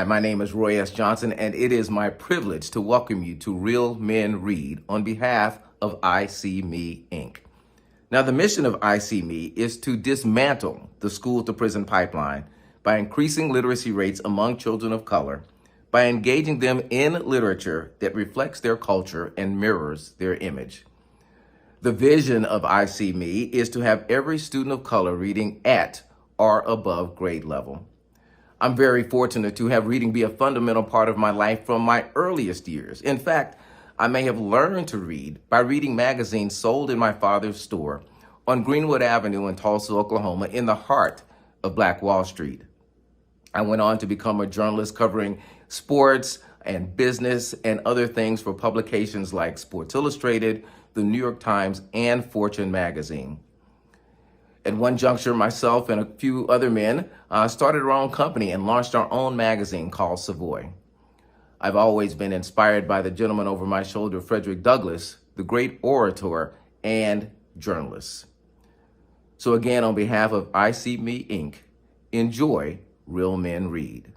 Hi, my name is Roy S. Johnson, and it is my privilege to welcome you to Real Men Read on behalf of I See Me, Inc. Now, the mission of I See Me is to dismantle the school-to-prison pipeline by increasing literacy rates among children of color, by engaging them in literature that reflects their culture and mirrors their image. The vision of I See Me is to have every student of color reading at or above grade level. I'm very fortunate to have reading be a fundamental part of my life from my earliest years. In fact, I may have learned to read by reading magazines sold in my father's store on Greenwood Avenue in Tulsa, Oklahoma, in the heart of Black Wall Street. I went on to become a journalist covering sports and business and other things for publications like Sports Illustrated, the New York Times, and Fortune magazine. At one juncture, myself and a few other men started our own company and launched our own magazine called Savoy. I've always been inspired by the gentleman over my shoulder, Frederick Douglass, the great orator and journalist. So again, on behalf of I See Me, Inc., enjoy Real Men Read.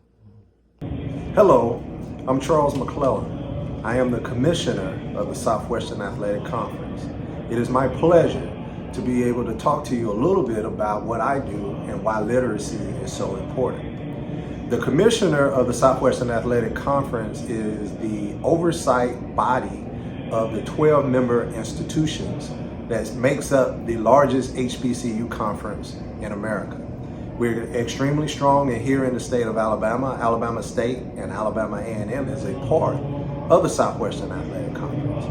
Hello, I'm Charles McClellan. I am the Commissioner of the Southwestern Athletic Conference. It is my pleasure to be able to talk to you a little bit about what I do and why literacy is so important. The Commissioner of the Southwestern Athletic Conference is the oversight body of the 12-member institutions that makes up the largest HBCU conference in America. We're extremely strong here in the state of Alabama. Alabama State and Alabama A&M is a part of the Southwestern Athletic Conference.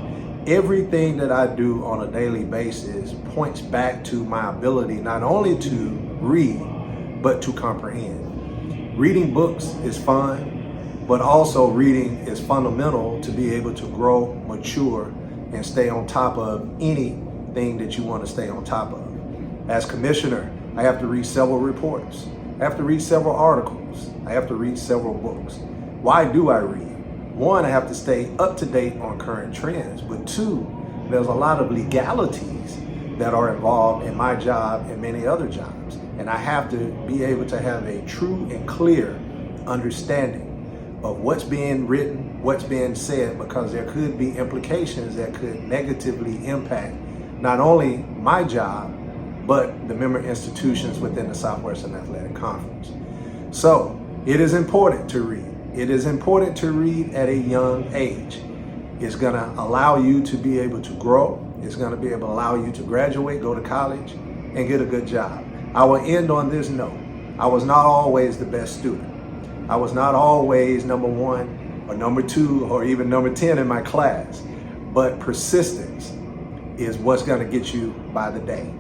Everything that I do on a daily basis points back to my ability not only to read, but to comprehend. Reading books is fun, but also reading is fundamental to be able to grow, mature, and stay on top of anything that you want to stay on top of. As commissioner, I have to read several reports. I have to read several articles. I have to read several books. Why do I read? One, I have to stay up to date on current trends, but two, there's a lot of legalities that are involved in my job and many other jobs. And I have to be able to have a true and clear understanding of what's being written, what's being said, because there could be implications that could negatively impact not only my job, but the member institutions within the Southwestern Athletic Conference. So it is important to read. It is important to read at a young age. It's gonna allow you to be able to grow. It's gonna be able to allow you to graduate, go to college, and get a good job. I will end on this note. I was not always the best student. I was not always number one or number two or even number 10 in my class, but persistence is what's gonna get you by the day.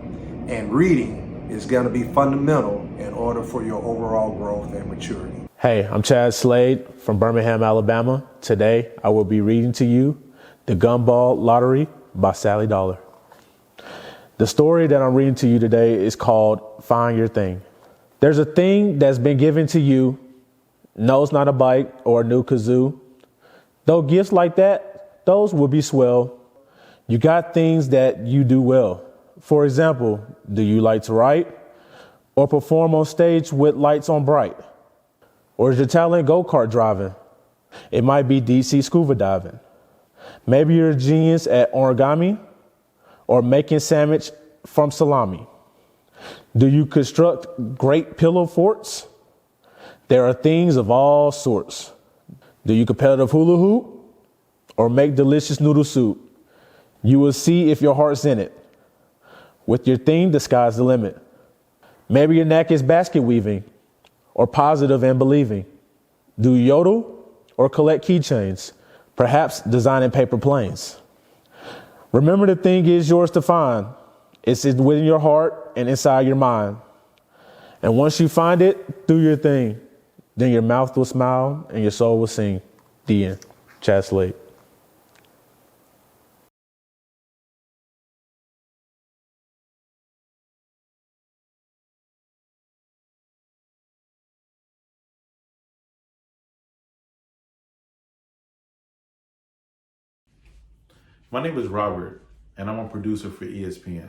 And reading is gonna be fundamental in order for your overall growth and maturity. Hey, I'm Chad Slade from Birmingham, Alabama. Today, I will be reading to you The Gumball Lottery by Sally Dollar. The story that I'm reading to you today is called Find Your Thing. There's a thing that's been given to you. No, it's not a bike or a new kazoo. Though gifts like that, those will be swell. You got things that you do well. For example, do you like to write or perform on stage with lights on bright? Or is your talent go-kart driving? It might be deep sea scuba diving. Maybe you're a genius at origami or making sandwich from salami. Do you construct great pillow forts? There are things of all sorts. Do you competitive hula hoop or make delicious noodle soup? You will see if your heart's in it. With your thing, the sky's the limit. Maybe your knack is basket weaving or positive and believing. Do you yodel or collect keychains, perhaps designing paper planes? Remember, the thing is yours to find. It's within your heart and inside your mind. And once you find it, do your thing. Then your mouth will smile and your soul will sing. The end. Chad Slade. My name is Robert, and I'm a producer for ESPN.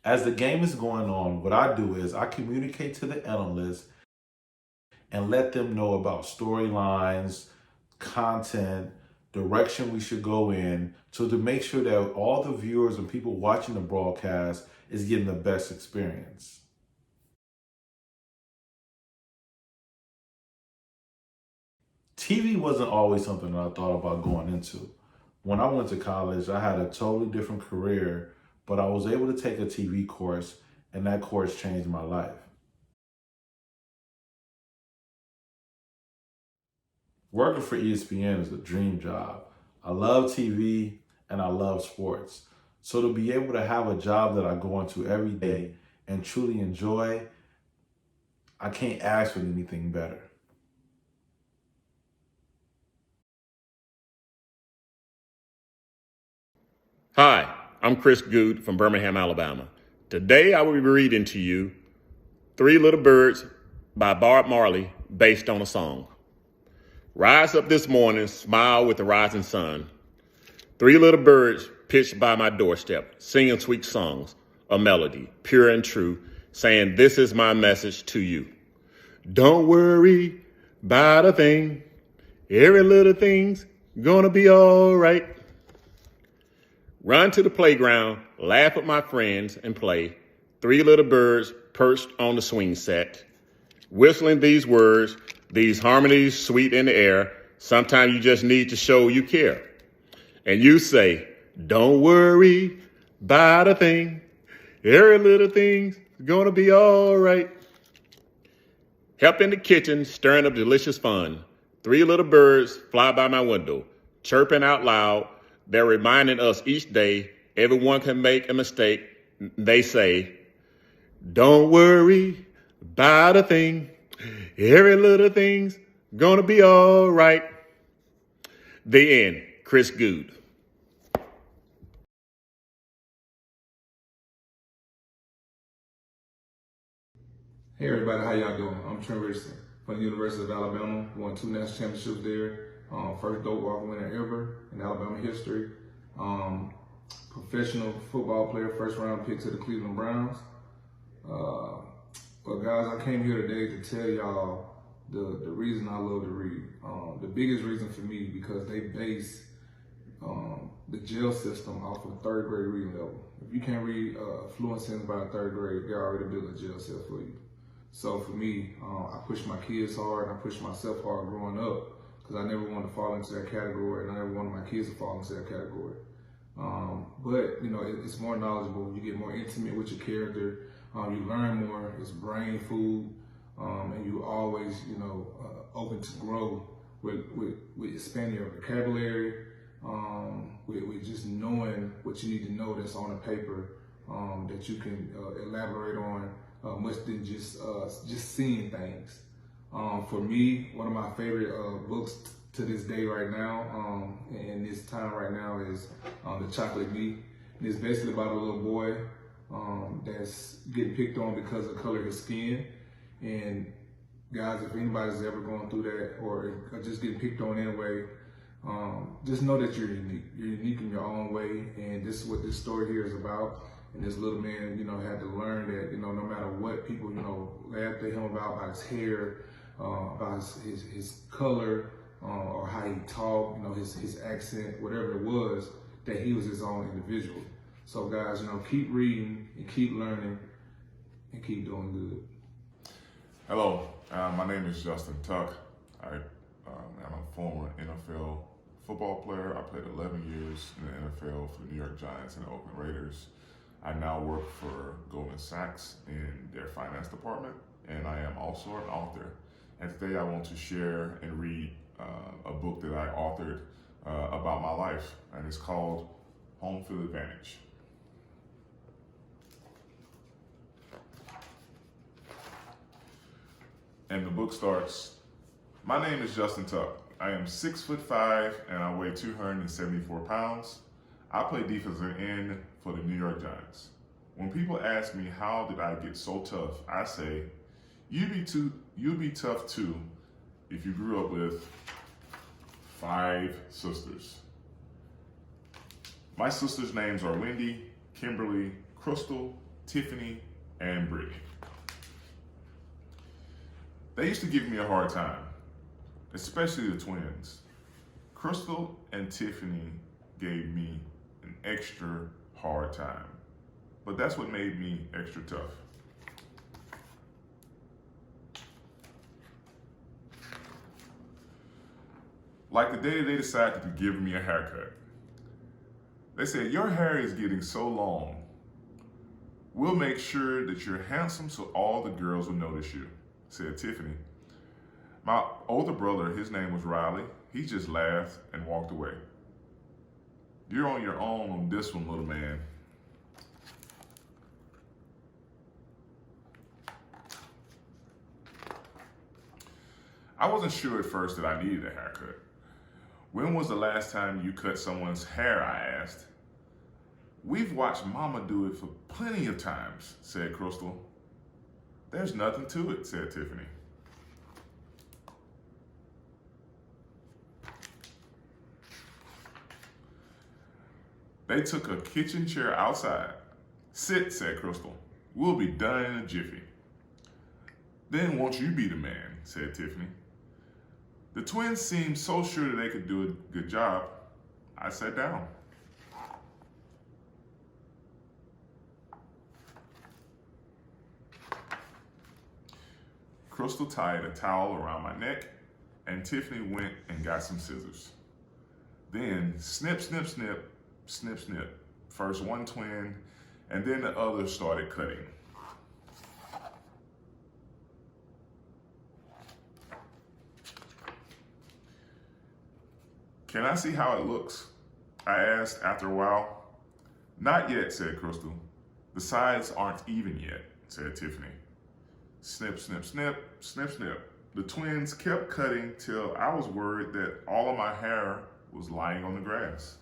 As the game is going on, what I do is I communicate to the analysts and let them know about storylines, content, direction we should go in, so to make sure that all the viewers and people watching the broadcast is getting the best experience. TV wasn't always something that I thought about going into. When I went to college, I had a totally different career, but I was able to take a TV course, and that course changed my life. Working for ESPN is a dream job. I love TV and I love sports. So to be able to have a job that I go into every day and truly enjoy, I can't ask for anything better. Hi, I'm Chris Goode from Birmingham, Alabama. Today I will be reading to you Three Little Birds by Bob Marley, based on a song. Rise up this morning, smile with the rising sun. Three little birds pitched by my doorstep, singing sweet songs, a melody, pure and true, saying, this is my message to you. Don't worry about a thing. Every little thing's gonna be all right. Run to the playground, laugh with my friends, and play. Three little birds perched on the swing set, whistling these words, these harmonies sweet in the air. Sometimes you just need to show you care. And you say, don't worry about a thing. Every little thing's gonna be all right. Help in the kitchen, stirring up delicious fun. Three little birds fly by my window, chirping out loud. They're reminding us each day, everyone can make a mistake. They say, don't worry about a thing. Every little thing's gonna be all right. The end. Chris Goode. Hey everybody, how y'all doing? I'm Trevor from the University of Alabama. Won 2 national championships there. First dope walk winner ever in Alabama history. Professional football player, first round pick to the Cleveland Browns. But guys, I came here today to tell y'all the reason I love to read. The biggest reason for me, because they base the jail system off of 3rd grade reading level. If you can't read fluent sentence by 3rd grade, they already built a jail cell for you. So for me, I pushed my kids hard, and I pushed myself hard growing up, because I never wanted to fall into that category, and I never wanted my kids to fall into that category. But you know, it's more knowledgeable. You get more intimate with your character. You learn more. It's brain food, and you always, you know, open to grow with expanding your vocabulary, with just knowing what you need to know that's on the paper, that you can elaborate on, much than just seeing things. For me, one of my favorite books to this day right now, and this time right now, is The Chocolate Bee. And it's basically about a little boy that's getting picked on because of the color of his skin. And guys, if anybody's ever going through that, or just getting picked on anyway, just know that you're unique. You're unique in your own way, and this is what this story here is about. And this little man, you know, had to learn that, you know, no matter what people, you know, laughed at him about his hair, about his color, or how he talked, you know, his accent, whatever it was, that he was his own individual. So guys, you know, keep reading and keep learning and keep doing good. Hello, my name is Justin Tuck. I am a former NFL football player. I played 11 years in the NFL for the New York Giants and the Oakland Raiders. I now work for Goldman Sachs in their finance department, and I am also an author. And today I want to share and read a book that I authored about my life, and it's called Home Field Advantage. And the book starts, my name is Justin Tuck. I am 6'5" and I weigh 274 pounds. I play defensive end for the New York Giants. When people ask me how did I get so tough, I say, you'd be tough too if you grew up with 5 sisters. My sisters' names are Wendy, Kimberly, Crystal, Tiffany and Brittany. They used to give me a hard time, especially the twins. Crystal and Tiffany gave me an extra hard time, but that's what made me extra tough. Like the day they decided to give me a haircut. They said, "Your hair is getting so long. We'll make sure that you're handsome so all the girls will notice you," said Tiffany. My older brother, his name was Riley, he just laughed and walked away. "You're on your own on this one, little man." I wasn't sure at first that I needed a haircut. "When was the last time you cut someone's hair?" I asked. "We've watched Mama do it for plenty of times," said Crystal. "There's nothing to it," said Tiffany. They took a kitchen chair outside. "Sit," said Crystal. "We'll be done in a jiffy." "Then won't you be the man?" said Tiffany. The twins seemed so sure that they could do a good job. I sat down. Crystal tied a towel around my neck, and Tiffany went and got some scissors. Then snip, snip, snip, snip, snip. First one twin, and then the other started cutting. "Can I see how it looks?" I asked after a while. "Not yet," said Crystal. "The sides aren't even yet," said Tiffany. Snip, snip, snip, snip, snip. The twins kept cutting till I was worried that all of my hair was lying on the grass.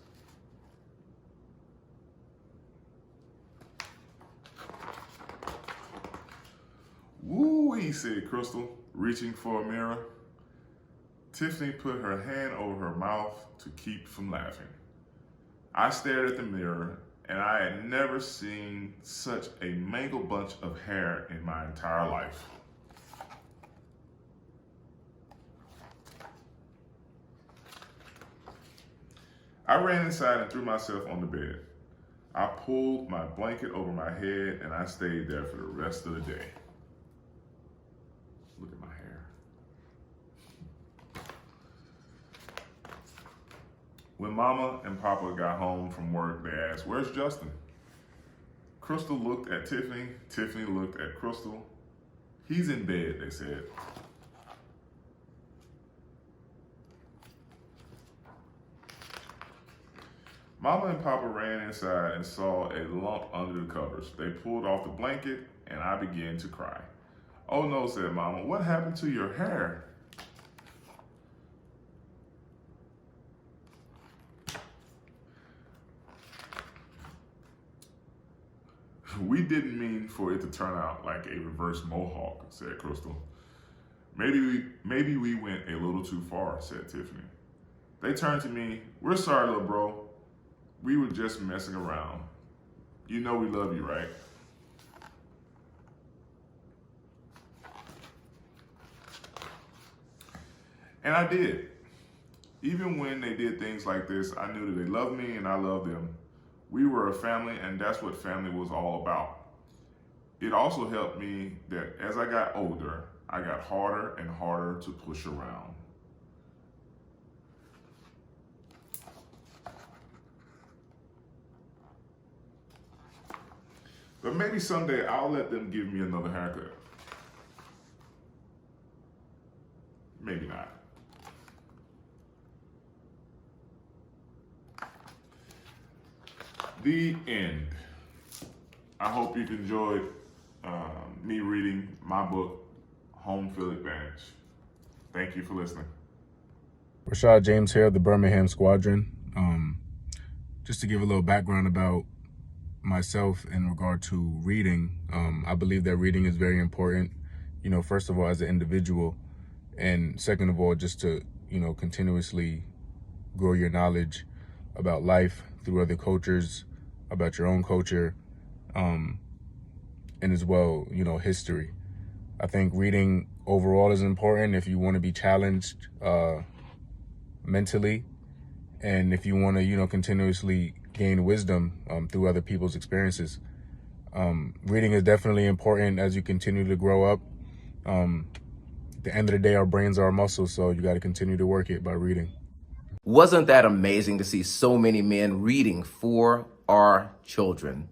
"Woo-wee," said Crystal, reaching for a mirror. Tiffany put her hand over her mouth to keep from laughing. I stared at the mirror, and I had never seen such a mangled bunch of hair in my entire life. I ran inside and threw myself on the bed. I pulled my blanket over my head, and I stayed there for the rest of the day. Look at my hair. When Mama and Papa got home from work, they asked, "Where's Justin?" Crystal looked at Tiffany. Tiffany looked at Crystal. "He's in bed," they said. Mama and Papa ran inside and saw a lump under the covers. They pulled off the blanket, and I began to cry. "Oh no," said Mama, "what happened to your hair?" "We didn't mean for it to turn out like a reverse mohawk," said Crystal. Maybe we went a little too far," said Tiffany. They turned to me. "We're sorry, little bro. We were just messing around. You know we love you, right?" And I did. Even when they did things like this, I knew that they loved me and I loved them. We were a family, and that's what family was all about. It also helped me that as I got older, I got harder and harder to push around. But maybe someday I'll let them give me another haircut. Maybe not. The end. I hope you've enjoyed me reading my book, Home Field Advantage. Thank you for listening. Rashad James here of the Birmingham Squadron. Just to give a little background about myself in regard to reading, I believe that reading is very important, first of all, as an individual, and second of all, just to, continuously grow your knowledge about life through other cultures, about your own culture, and as well, history. I think reading overall is important if you want to be challenged mentally, and if you want to, continuously gain wisdom through other people's experiences. Reading is definitely important as you continue to grow up. At the end of the day, our brains are our muscles, so you got to continue to work it by reading. Wasn't that amazing to see so many men reading for our children?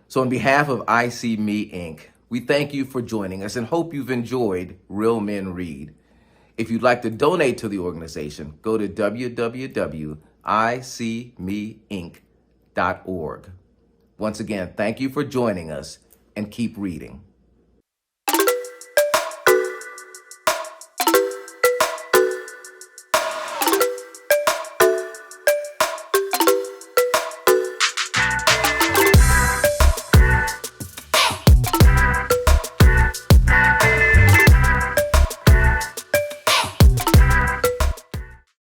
So on behalf of I See Me Inc., we thank you for joining us and hope you've enjoyed Real Men Read. If you'd like to donate to the organization, go to www.icmeinc.org. Once again, thank you for joining us and keep reading.